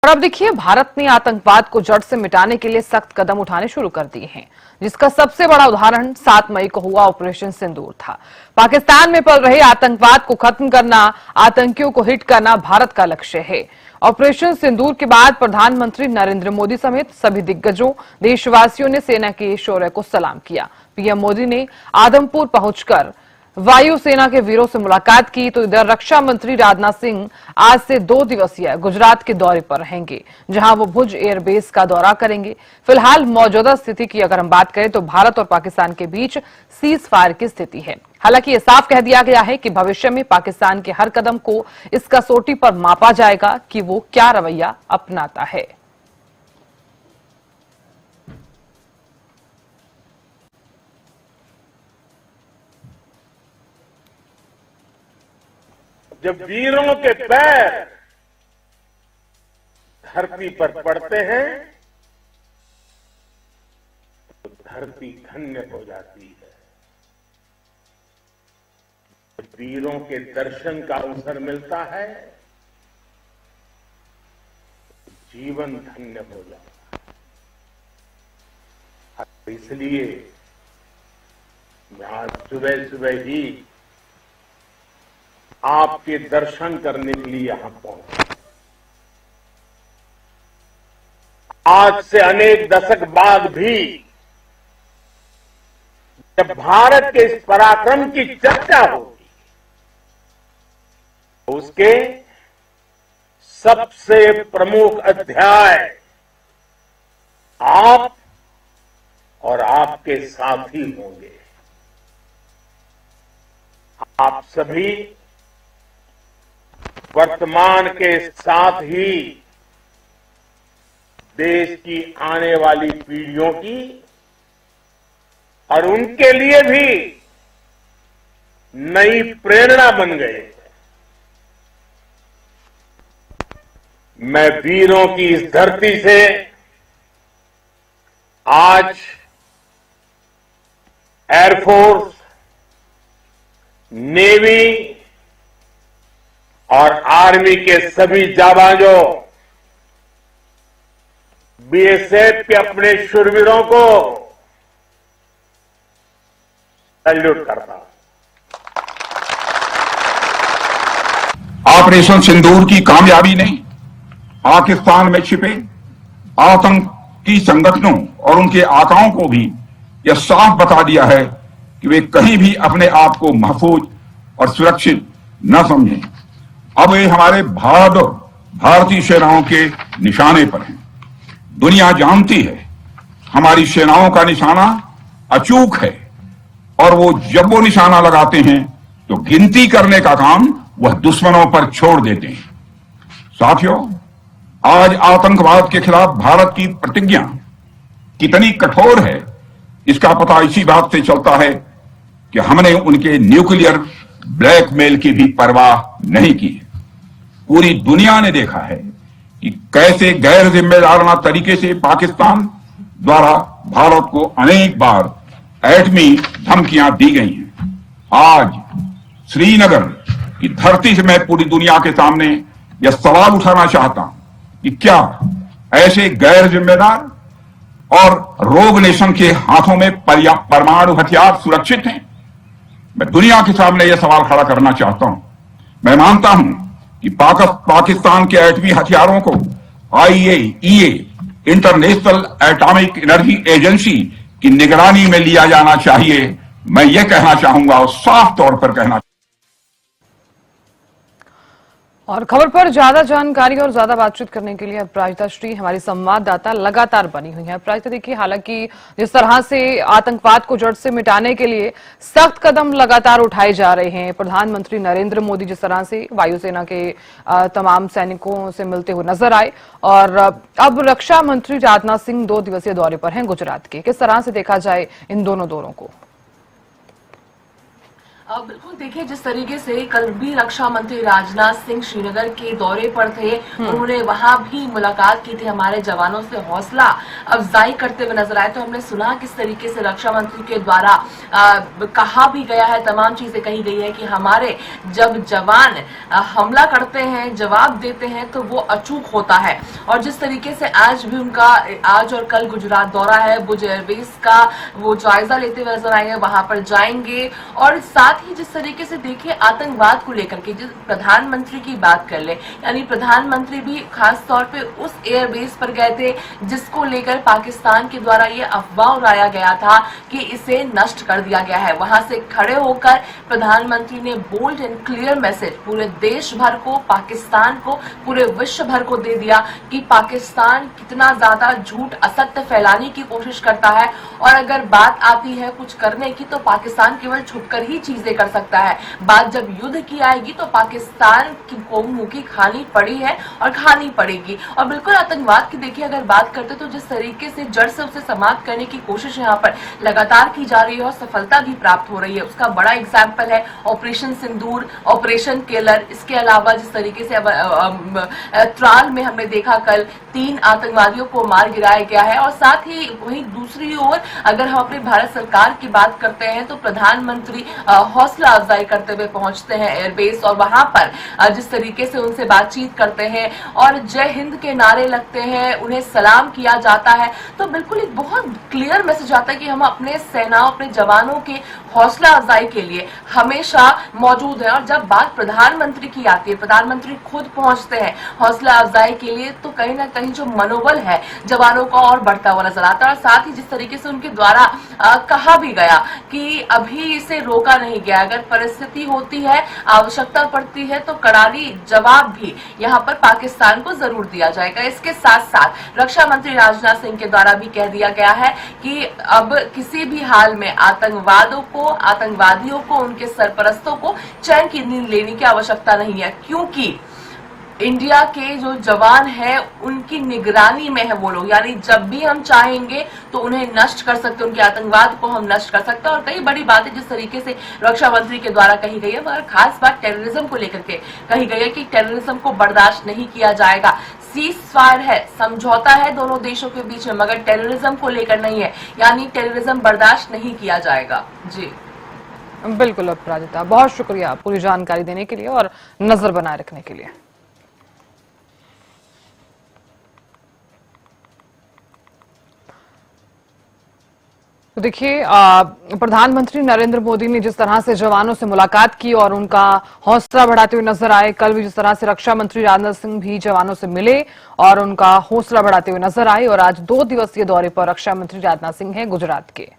और अब देखिए, भारत ने आतंकवाद को जड़ से मिटाने के लिए सख्त कदम उठाने शुरू कर दिए हैं, जिसका सबसे बड़ा उदाहरण 7 मई को हुआ ऑपरेशन सिंदूर था। पाकिस्तान में पल रहे आतंकवाद को खत्म करना, आतंकियों को हिट करना भारत का लक्ष्य है। ऑपरेशन सिंदूर के बाद प्रधानमंत्री नरेंद्र मोदी समेत सभी दिग्गजों, देशवासियों ने सेना के शौर्य को सलाम किया। पीएम मोदी ने आदमपुर पहुंचकर वायुसेना के वीरों से मुलाकात की, तो इधर रक्षा मंत्री राजनाथ सिंह आज से 2 दिवसीय गुजरात के दौरे पर रहेंगे, जहां वो भुज एयरबेस का दौरा करेंगे। फिलहाल मौजूदा स्थिति की अगर हम बात करें तो भारत और पाकिस्तान के बीच सीज फायर की स्थिति है। हालांकि ये साफ कह दिया गया है कि भविष्य में पाकिस्तान के हर कदम को इस कसौटी पर मापा जाएगा कि वो क्या रवैया अपनाता है। जब वीरों के पैर धरती पर पड़ते हैं तो धरती धन्य हो जाती है। जब वीरों के दर्शन का अवसर मिलता है तो जीवन धन्य हो जाता है। इसलिए मैं आज सुबह सुबह ही आपके दर्शन करने के लिए यहां पहुंचा। आज से अनेक दशक बाद भी जब भारत के इस पराक्रम की चर्चा होगी तो उसके सबसे प्रमुख अध्याय आप और आपके साथी होंगे। आप सभी वर्तमान के साथ ही देश की आने वाली पीढ़ियों की और उनके लिए भी नई प्रेरणा बन गए। मैं वीरों की इस धरती से आज एयरफोर्स, नेवी और आर्मी के सभी जाबाजों, बीएसएफ के अपने शूरवीरों को सैल्यूट करता हूं। ऑपरेशन सिंदूर की कामयाबी ने पाकिस्तान में छिपे आतंकी संगठनों और उनके आकाओं को भी यह साफ बता दिया है कि वे कहीं भी अपने आप को महफूज और सुरक्षित न समझें। अब वे हमारे बहादुर भारतीय सेनाओं के निशाने पर हैं। दुनिया जानती है हमारी सेनाओं का निशाना अचूक है और जब वो निशाना लगाते हैं तो गिनती करने का काम वह दुश्मनों पर छोड़ देते हैं। साथियों, आज आतंकवाद के खिलाफ भारत की प्रतिज्ञा कितनी कठोर है इसका पता इसी बात से चलता है कि हमने उनके न्यूक्लियर ब्लैकमेल की भी परवाह नहीं की। पूरी दुनिया ने देखा है कि कैसे गैर जिम्मेदाराना तरीके से पाकिस्तान द्वारा भारत को अनेक बार एटमी धमकियां दी गई हैं। आज श्रीनगर की धरती से मैं पूरी दुनिया के सामने यह सवाल उठाना चाहता हूं कि क्या ऐसे गैर जिम्मेदार और रोग नेशन के हाथों में परमाणु हथियार सुरक्षित हैं? मैं दुनिया के सामने यह सवाल खड़ा करना चाहता हूं। मैं मानता हूं कि पाकिस्तान के एटमी हथियारों को IAEA, international atomic energy agency की निगरानी में लिया जाना चाहिए। मैं यह कहना चाहूंगा और साफ तौर पर कहना। और खबर पर ज्यादा जानकारी और ज्यादा बातचीत करने के लिए अपराजिता श्री हमारी संवाददाता लगातार बनी हुई है। अपराजिता, देखिए, हालांकि जिस तरह से आतंकवाद को जड़ से मिटाने के लिए सख्त कदम लगातार उठाए जा रहे हैं, प्रधानमंत्री नरेंद्र मोदी जिस तरह से वायुसेना के तमाम सैनिकों से मिलते हुए नजर आए, और अब रक्षा मंत्री राजनाथ सिंह 2 दिवसीय दौरे पर हैं गुजरात के। किस तरह से देखा जाए इन दोनों दौरों को? बिल्कुल देखिए, जिस तरीके से कल भी रक्षा मंत्री राजनाथ सिंह श्रीनगर के दौरे पर थे, उन्होंने वहां भी मुलाकात की थी, हमारे जवानों से हौसला अफजाई करते हुए नजर आए। तो हमने सुना किस तरीके से रक्षा मंत्री के द्वारा कहा भी गया है, तमाम चीजें कही गई है कि हमारे जब जवान हमला करते हैं, जवाब देते हैं तो वो अचूक होता है। और जिस तरीके से आज भी उनका आज और कल गुजरात दौरा है, भुज एयरबेस का वो जायजा लेते हुए नजर आएंगे, वहां पर जाएंगे। और साथ ही जिस तरीके से देखिए आतंकवाद को लेकर के जिस प्रधानमंत्री की बात कर ले, यानी प्रधानमंत्री भी खास तौर पे उस एयरबेस पर गए थे जिसको लेकर पाकिस्तान के द्वारा ये अफवाह उड़ाया गया था कि इसे नष्ट कर दिया गया है। वहां से खड़े होकर प्रधानमंत्री ने बोल्ड एंड क्लियर मैसेज पूरे देश भर को, पाकिस्तान को, पूरे विश्व भर को दे दिया कि पाकिस्तान कितना ज्यादा झूठ असत्य फैलाने की कोशिश करता है, और अगर बात आती है कुछ करने की तो पाकिस्तान केवल छुपकर ही चीजें कर सकता है। बात जब युद्ध की आएगी तो पाकिस्तान को मुंह की खानी पड़ी है और खानी पड़ेगी। और बिल्कुल आतंकवाद की देखिए अगर बात करते तो जिस तरीके से जड़ से उसे समाप्त करने की कोशिश यहाँ पर लगातार की जा रही है और सफलता भी प्राप्त हो रही है, उसका बड़ा एग्जाम्पल है ऑपरेशन सिंदूर, ऑपरेशन केलर। इसके अलावा जिस तरीके से त्राल में हमने देखा कल 3 आतंकवादियों को मार गिराया गया है। और साथ ही वहीं दूसरी ओर अगर हम अपने भारत सरकार की बात करते हैं तो प्रधानमंत्री हौसला अफजाई करते हुए पहुंचते हैं एयरबेस, और वहां पर जिस तरीके से उनसे बातचीत करते हैं और जय हिंद के नारे लगते हैं, उन्हें सलाम किया जाता है, तो बिल्कुल एक बहुत क्लियर मैसेज आता है कि हम अपने सेनाओं, अपने जवानों के हौसला अफजाई के लिए हमेशा मौजूद है। और जब बात प्रधानमंत्री की आती है, प्रधानमंत्री खुद पहुंचते हैं हौसला अफजाई के लिए, तो कहीं ना कहीं जो मनोबल है जवानों का और बढ़ता हुआ नजर आता है। और साथ ही जिस तरीके से उनके द्वारा कहा भी गया कि अभी इसे रोका नहीं गया, अगर परिस्थिति होती है, आवश्यकता पड़ती है तो करारी जवाब भी यहाँ पर पाकिस्तान को जरूर दिया जाएगा। इसके साथ साथ रक्षा मंत्री राजनाथ सिंह के द्वारा भी कह दिया गया है कि अब किसी भी हाल में आतंकवादियों को, उनके सरपरस्तों को चैन की नींद लेने की आवश्यकता नहीं है, क्योंकि इंडिया के जो जवान हैं उनकी निगरानी में है वो लोग, यानी जब भी हम चाहेंगे तो उन्हें नष्ट कर सकते हैं, उनके आतंकवाद को हम नष्ट कर सकते हैं। और कई बड़ी बातें जिस तरीके से रक्षा मंत्री के द्वारा कही गई है, मगर खास बात टेररिज्म को लेकर के कही गई है कि टेररिज्म को बर्दाश्त नहीं किया जाएगा। सीज फायर है, समझौता है दोनों देशों के बीच में, मगर टेररिज्म को लेकर नहीं है, यानी टेररिज्म बर्दाश्त नहीं किया जाएगा। जी बिल्कुल अपराजिता, बहुत शुक्रिया पूरी जानकारी देने के लिए और नजर बनाए रखने के लिए। तो देखिए प्रधानमंत्री नरेंद्र मोदी ने जिस तरह से जवानों से मुलाकात की और उनका हौसला बढ़ाते हुए नजर आए, कल भी जिस तरह से रक्षा मंत्री राजनाथ सिंह भी जवानों से मिले और उनका हौसला बढ़ाते हुए नजर आए, और आज 2 दिवसीय दौरे पर रक्षा मंत्री राजनाथ सिंह हैं गुजरात के।